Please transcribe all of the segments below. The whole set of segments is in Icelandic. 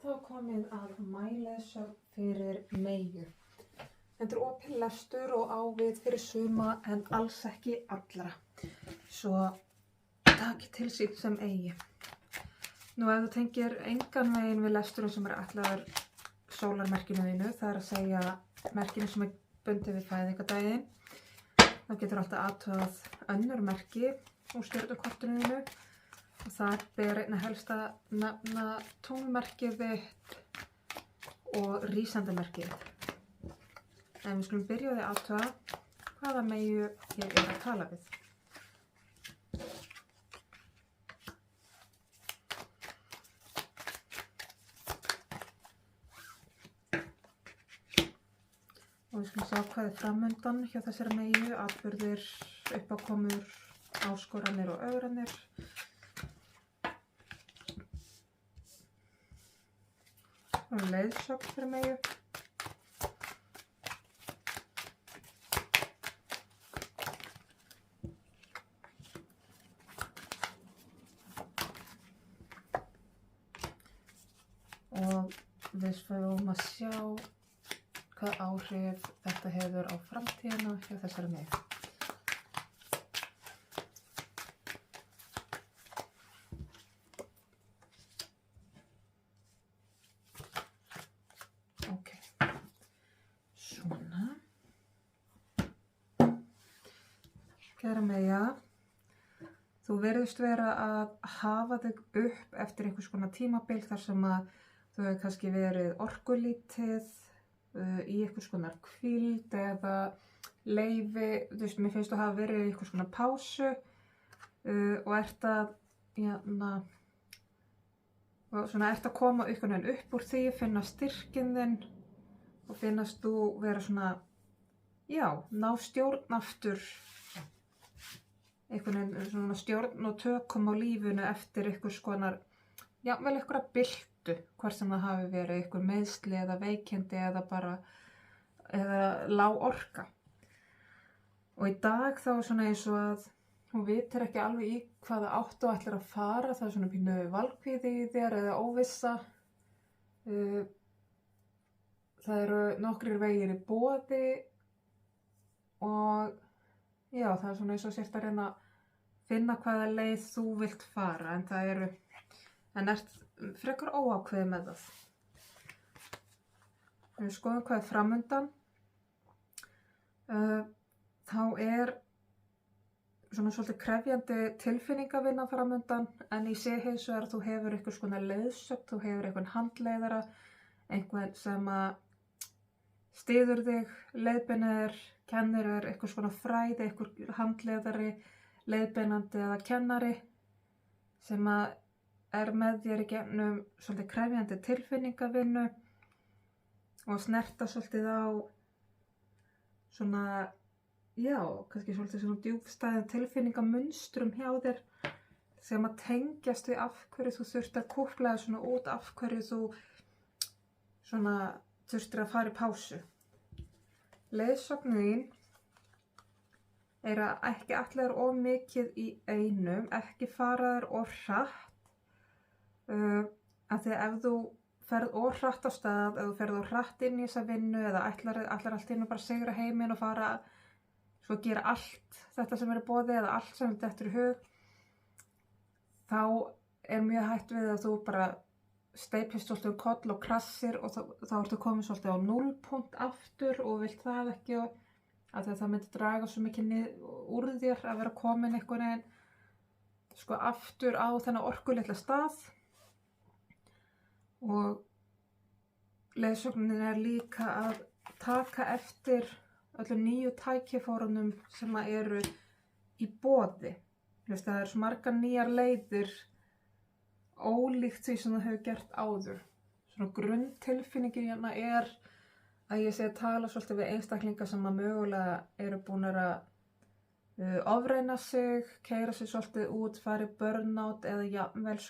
Þá er komið að mæleiðsögn fyrir Meyju. Þetta er opinn lestur og á við fyrir suma en alls ekki allra. Svo taki til sín sem eigi. Nú ef þú tengir engan veginn við lesturinn sem er ætlaður sólarmerkinu þínu, það er að segja merkinu sem er bundið við fæðingadaginn, þá getur alltaf athugað önnur merki úr stjörnukortinu þínu og það ber einna helst að nefna tunglmerkið þitt og rísandamerkið. En við skulum byrja á því að athuga hvaða Meyju ég er að tala við. Og við skulum sjá hvað er framundan hjá þessari Meyju, atburðir, uppákomur, áskoranir og ögranir. Og leiðsögn fyrir Meyju. Og við fáum að sjá hvað áhrif þetta hefur á framtíðina hjá þessari Meyju. Ok, svona. Kæra Meyja, þú virðist vera að hafa þig upp eftir einhvers konar tímabil þar sem að þú hefur kannski verið orkulítið í einhvers konar hvíld eða leyfi, þú veist, mér finnst þú hafa verið í einhvers konar pásu og ert að koma einhvern veginn upp úr því, finna styrkinn þinn og finnast þú vera svona, já, ná stjórn aftur, einhvern veginn svona stjórn og tökum á lífinu eftir einhvers konar, já, vel einhverja byltu, hvort sem það hafi verið einhver meiðsli eða veikindi eða lág orka. Og í dag þá er svona eins og að hún vitir ekki alveg í hvaða áttu ætlar að fara, það er svona pínu valkvíði í þér eða óvissa. Það eru nokkrir vegir í boði og já, það er svona eins og sért að reyna að finna hvaða leið þú vilt fara, en ert frekar óákveðið með það. Ef við skoðum hvað er framundan, þá er svona svolítið krefjandi tilfinningavinna framundan, en ég sé hins vegar að þú hefur einhvers konar leiðsögn, þú hefur einhvern handleiðara, einhvern sem að styður þig, leiðbeinir þér, kennir þér einhvers konar fræði, einhver handleiðari, leiðbeinandi eða kennari sem að er með þér í gegnum svolítið krefjandi tilfinningavinnu og snerta svolítið á svona, já, kannski svolítið svona djúpstæðum tilfinningamunstrum hjá þér sem að tengjast við af hverju þú þurft að kúpla það svona út, af hverju þú svona þurftir að fara í pásu. Leiðsögnin þín er að ekki allir of mikið í einum, ekki fara þér of hratt, af því að ef þú ferð of hratt á stað, ef þú ferð of hratt inn í þessa vinnu eða ætlar allt inn og bara sigra heiminn og fara svo að gera allt þetta sem er í boði eða allt sem þetta er í hug, þá er mjög hætt við að þú bara steypist svolítið um koll og krassir og þá ertu komin svolítið á núllpunkt aftur og vilt það ekki af því að það myndi draga svo mikið úr þér að vera komin einhvern veginn sko aftur á þennan orkulitla stað. Og leiðsögnin er líka að taka eftir öllum nýju tækifærunum sem eru í boði. Það er svo margar nýjar leiðir ólíkt því sem það hefur gert áður. Svona grunntilfinningin hérna er að ég sé að tala svolítið við einstaklinga sem að mögulega eru búin að ofreyna sig, keyra sig svolítið út, fara í burnout eða jafnvel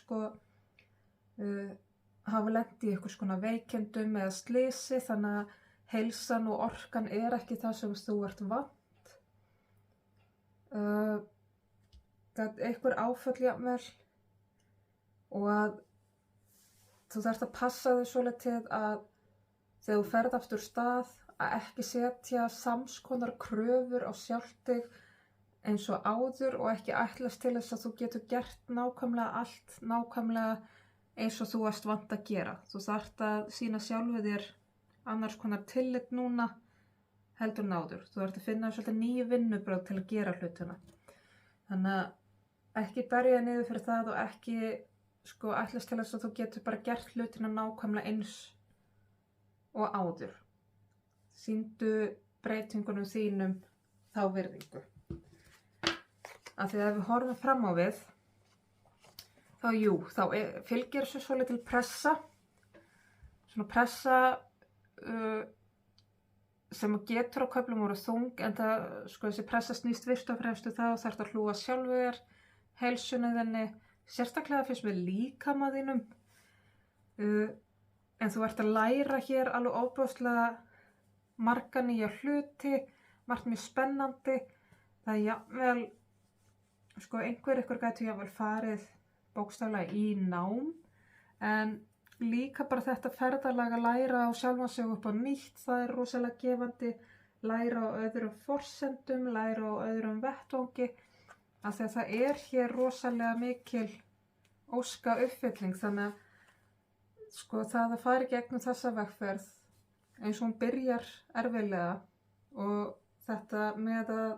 hafa lent í einhvers konar veikindum eða slysi, þannig að heilsan og orkan er ekki það sem þú ert vant. Það er einhver áföll jafnvel og að þú þarft að passa þig svolítið að þegar þú ferð aftur stað að ekki setja samskonar kröfur á sjálft þig eins og áður og ekki ætlast til þess að þú getur gert nákvæmlega allt, nákvæmlega eins og þú varst vant að gera. Þú þarft að sýna sjálfu þér annars konar tillit núna heldur en áður. Þú þarft að finna svolítið nýju vinnubrögð til að gera hlutina. Þannig að ekki berja niður fyrir það og ekki ætlast til þess að þú getur bara gert hlutina nákvæmlega eins og áður. Sýndu breytingunum þínum þá virðingu. Af því að ef við horfum fram á við, þá fylgir þessu svolítil pressa. Svona pressa sem getur á köflum voru þung, en það, þessi pressa snýst fyrst og fremst þá þarftu að hlúa sjálfu þér, heilsunni þinni, sérstaklega fyrst með líkama þínum. En þú ert að læra hér alveg ofboðslega marga nýja hluti, margt mjög spennandi. Það er jafnvel, einhver ykkur gætu jafnvel farið bókstaflega í nám, en líka bara þetta ferðalag að læra á sjálfan sig upp á nýtt, það er rosalega gefandi, læra á öðrum forsendum, læra á öðrum vettvangi, af því að það er hér rosalega mikil óska uppfylling, þannig að það að fara í gegnum þessa vegferð eins og hún byrjar erfiðlega og þetta með að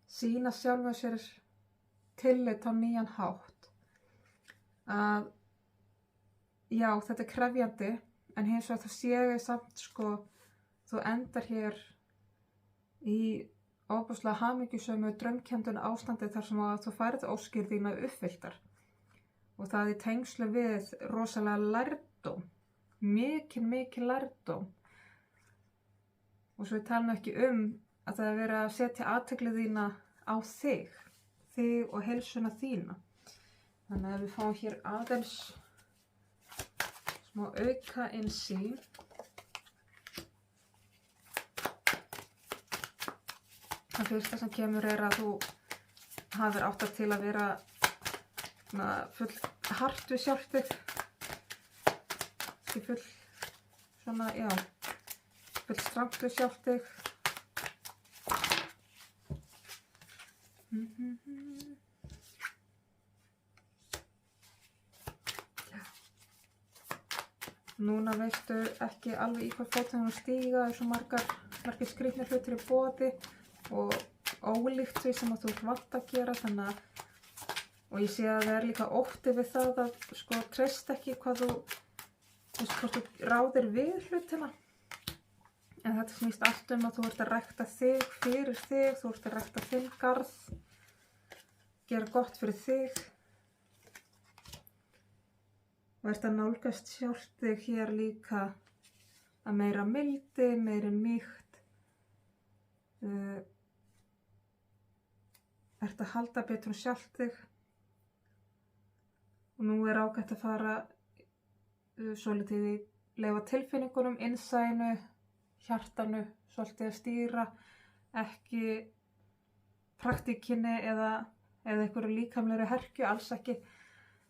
sýna sjálfan sér tillit á nýjan hátt, að já, þetta er krefjandi, en hins vegar þú séu samt þú endar hér í ofboðslega hamingjusömu draumkennduna ástandi þar sem að þú færð óskir þína uppfylltar og það í tengslu við rosalega lærdóm, mikil lærdóm. Og svo við talum ekki að það er verið að setja athygli þína á þig og heilsuna þína. Þannig að við fáum hér aðeins smá auka innsýn. Það fyrsta sem kemur er að þú hafir átt að til að vera full hart við sjálft þig. Full strangt við sjálft þig. Núna veistu ekki alveg í hvað fótinn þú stíga, það er svo margir skrýtnir hlutir í boði og ólíkt því sem að þú ert vant að gera, og ég sé að það er líka ótti við það að treyst ekki hvort þú ráðir við hlutina. En þetta snýst allt að þú ert að rækta þig fyrir þig, þú ert að rækta þinn garð, gera gott fyrir þig. Og ert að nálgast sjálft þig hér líka að meira mildi, meiri mýkt. Ert að halda betur sjálft þig. Og nú er ágætt að fara svolítið í leyfa tilfinningunum, innsæinu, hjartanu, svolítið að stýra, ekki praktíkinni eða einhverju líkamlegri herkju, alls ekki.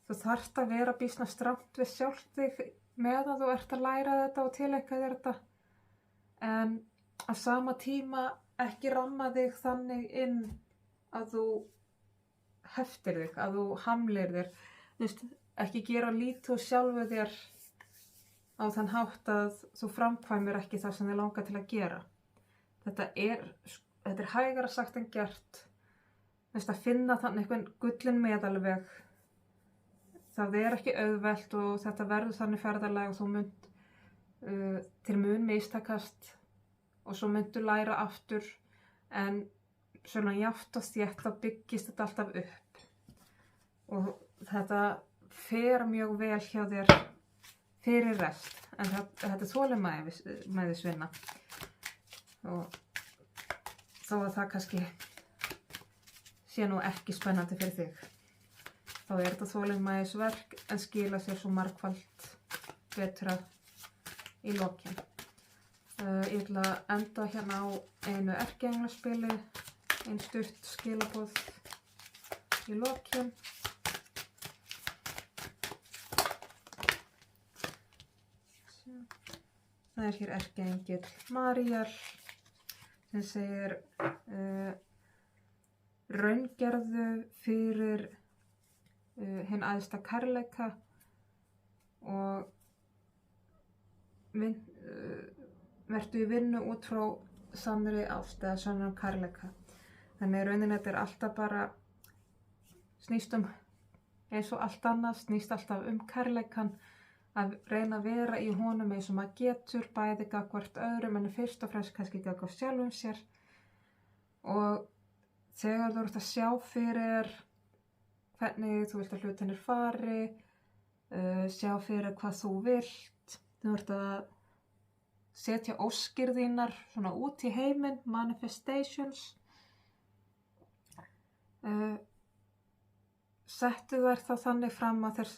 Þú þarft að vera býsna strangt við sjálft þig meðan þú ert að læra þetta og tileika þér þetta, en á sama tíma ekki ramma þig þannig inn að þú heftir þig, að þú hamlir þér. Ekki gera lítið úr sjálfu þér á þann hátt að þú framkvæmir ekki það sem þig langar til að gera. Þetta er hægara sagt en gert. Að finna þannig einhvern gullin meðalveg. Það er ekki auðvelt og þetta verður þannig ferðalag og þú til mun mistakast og svo myndu læra aftur, en svona jafnt og þétt þá byggist þetta alltaf upp. Og þetta fer mjög vel hjá þér fyrir rest, en þetta er þolinmæðisvinna. Og þó að það kannski sé nú ekki spennandi fyrir þig, þá er þetta þolinmæðisverk en skila sér svo margfalt betra í lokin. Ég ætla að enda hérna á einu erkienglaspili, ein stutt skilaboð í lokin. Það er hér erkiengill Maríal sem segir raungerðu fyrir hinn æðsta kærleika og vertu í vinnu út frá sannri ást eða sannum kærleika. Þannig rauninni þetta alltaf bara snýst eins og allt annað, snýst alltaf kærleikan, að reyna að vera í honum eins og maður getur, bæði gagnvart öðrum en fyrst og fremst kannski gagnvart sjálfum sér. Og þegar þú ert að sjá fyrir hvernig þú vilt að hlutinir fari, sjá fyrir hvað þú vilt, þú ert að setja óskir þínar svona út í heiminn, manifestations, settu þær þá þannig fram að þeir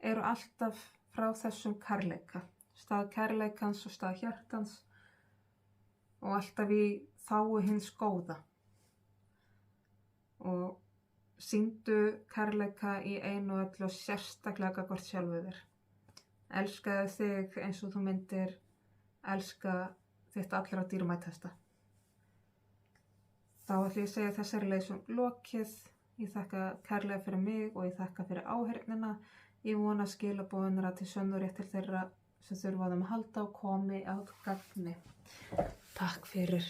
eru alltaf frá þessum kærleika, stað kærleikans og stað hjartans og alltaf í þágu hins góða. Og sýndu kærleika í einu og öllu og sérstaklega gagnvart sjálfu þér. Elskaðu þig eins og þú myndir elska þitt allra dýrmætasta. Þá ætlum ég að segja þessari leiðsum lokið. Ég þakka kærlega fyrir mig og ég þakka fyrir áheyrnina. Ég vona skilaboðin til sönn og rétt til þeirra sem þurfa á þeim að halda og komi að gagni. Takk fyrir.